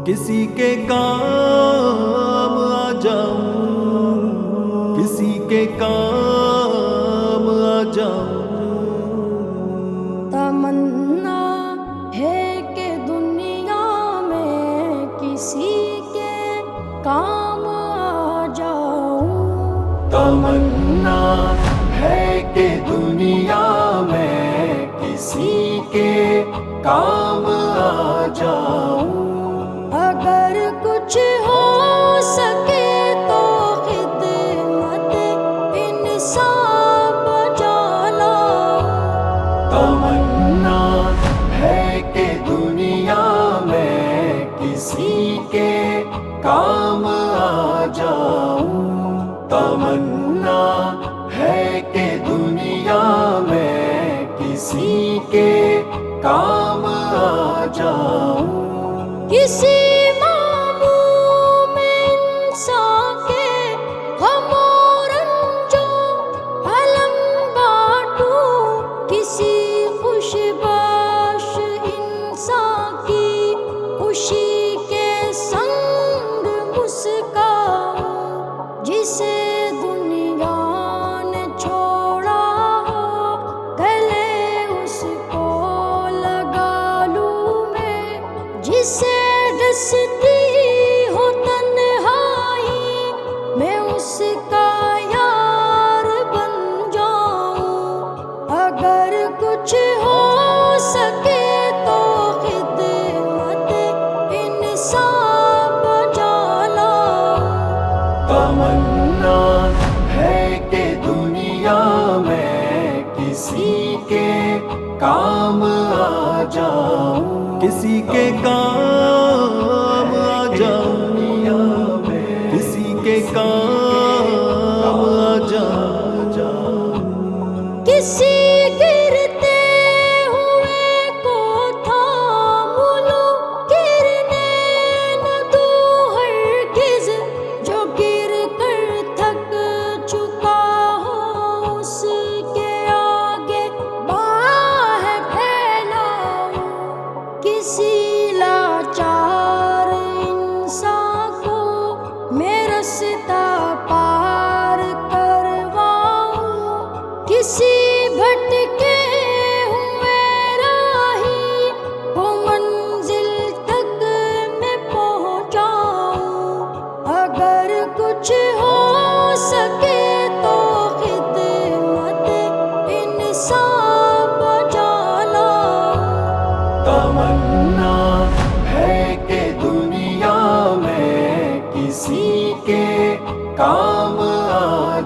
کسی کے کام آ جاؤں، کسی کے کام آ جاؤں۔ تمنا ہے کہ دنیا میں کسی کے کام آ جاؤں۔ تمنا ہے کہ دنیا میں کسی کے کام آ جاؤں۔ اگر کچھ ہو سکے تو خدمت انسان بجا لاؤں۔ تمنا ہے کہ دنیا میں کسی کے کام آ جاؤں۔ تمنا ہے کہ دنیا میں کسی کے کام آ جاؤں۔ کسی معموم انسان کے غم و رنجوں علم بانٹوں، کسی خوش باش انسان کی خوشی کے سنگ مسکاؤں۔ جسے دنیا نے چھوڑا ہو گلے اس کو لگا لوں میں، جسے ڈستی ہو تنہائی میں اس کا یار بن جاؤں۔ اگر کچھ ہو سکے تو خدمت انسان بجا لاؤں۔ تمنا ہے کہ دنیا میں کسی کے کام آ جاؤں، کسی کے کام آ جاؤں، کسی کے کام آ جاؤں۔ کسی گرتے ہوئے کو تھام لوں، گرنے نہ دوں ہرگز، جو گر کر تھک چکا ہو اس کے آگے باہیں پھیلاؤں۔ کسی لاچار انسان کو میں رستہ پار کرواؤں، کسی بھٹکے ہوئے راہی کو منزل تک میں پہنچاؤں۔ اگر کچھ ہو سکے تو خدمت انسان بجا لاؤں۔ تمنا ہے کہ دنیا میں کسی کے کام آ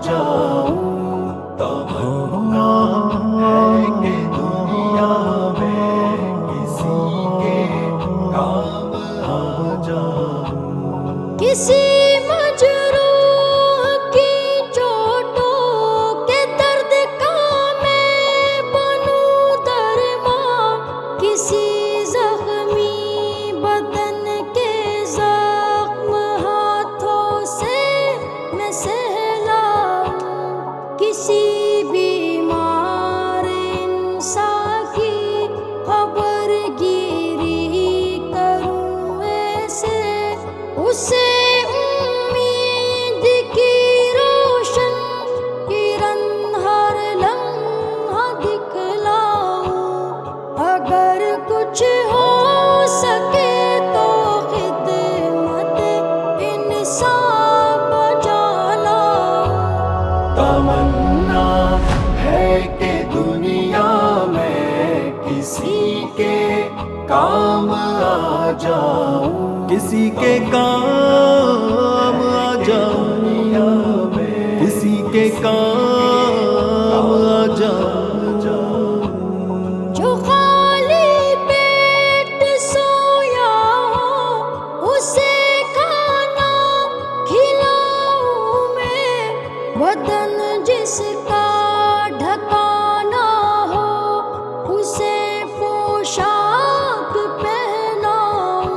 جاؤں۔ تمنا ہے کہ دنیا میں کسی کے کام آ جاؤں۔ کسی مجروح کی چوٹوں کے درد کا میں بنوں درماں، کسی زخمی بدن کے زخم ہاتھوں سے میں سہلاؤں، کسی بیمار انسان کی خبر گیری کروں ایسے، اسے امید کی روشن کرن ہر لمحہ دکھلاؤں۔ اگر کچھ ہو سکے تو خدمت انسان بجا لاؤں۔ تمنا ہے کہ دنیا میں کسی کے کام آ جاؤں، کسی کے کام آ جاؤں، کسی کے کام آ جاؤں۔ جو خالی پیٹ سویا ہو اسے کھانا کھلاؤں میں، بدن جس کا ڈھکانا ہو اسے پوشاک پہناؤں،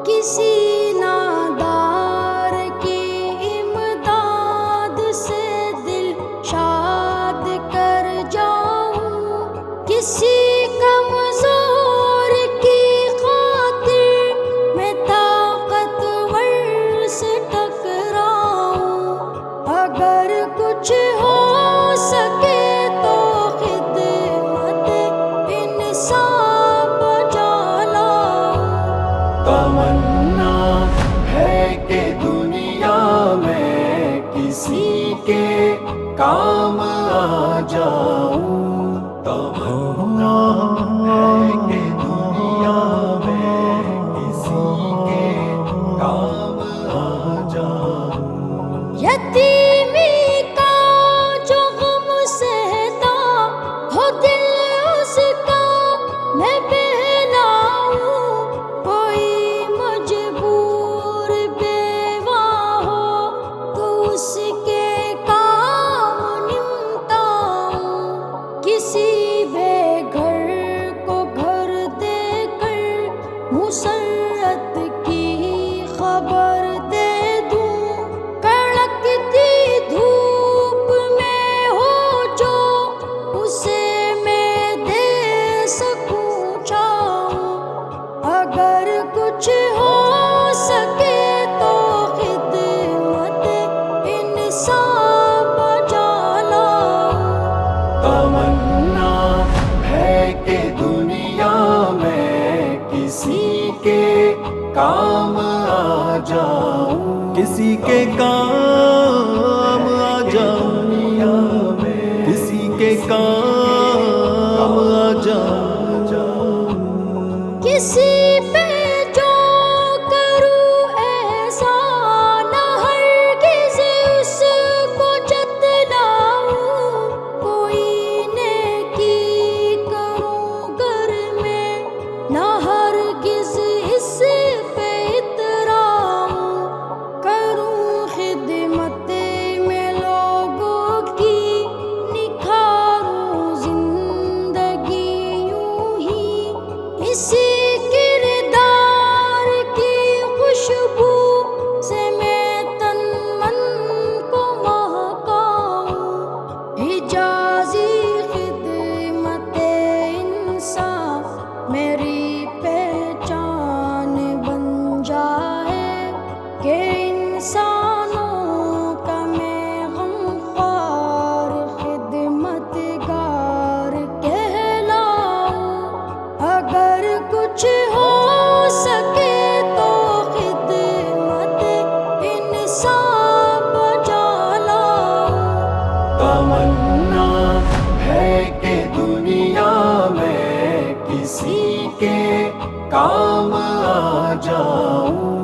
کسی نادار کی امداد سے دل شاد کر جاؤں، کسی کمزور کی خاطر میں کام آ جاؤں، تمنا ہے کہ دنیا میں کسی کے کام آ جاؤں۔ یتیمی کا جو غم سہتا ہو دل اس کا میں بہلاؤں، کوئی مجبور بیوہ ہو تو اس کے کام نمٹاؤں، کسی بے گھر کو گھر دے کر مسرت کی خبر دے دوں، کڑکتی دھوپ میں ہو جو اسے میں دے سکوں چھاؤں، اگر کچھ ہو سکے تو خدمت انسان بجا لاؤں۔ تمنا ہے کہ دنیا میں کسی کے کام آ جاؤں، کسی کے کام آ جاؤں، دنیا میں کسی کے کام آ جاؤں۔ کسی پہ جو کروں احسان ہرگز اس کو جتلاؤں، کوئی نیکی کروں گر میں نہ ہرگز اس پہ اتراؤں، کروں خدمت میں لوگوں کی نکھاروں زندگی یوں ہی، اسی کردار کی خوشبو سے میں تن من کو مہکاؤں، حجازی خدمت انسان میری پہچان بن جائے کہ انسانوں کا میں غمخوار خدمت گار کہلاؤں، اگر کچھ ہو سکے تو خدمت انسان بجا لاؤں۔ تمنا ہے کہ دنیا میں کسی کے کام آ جاؤں،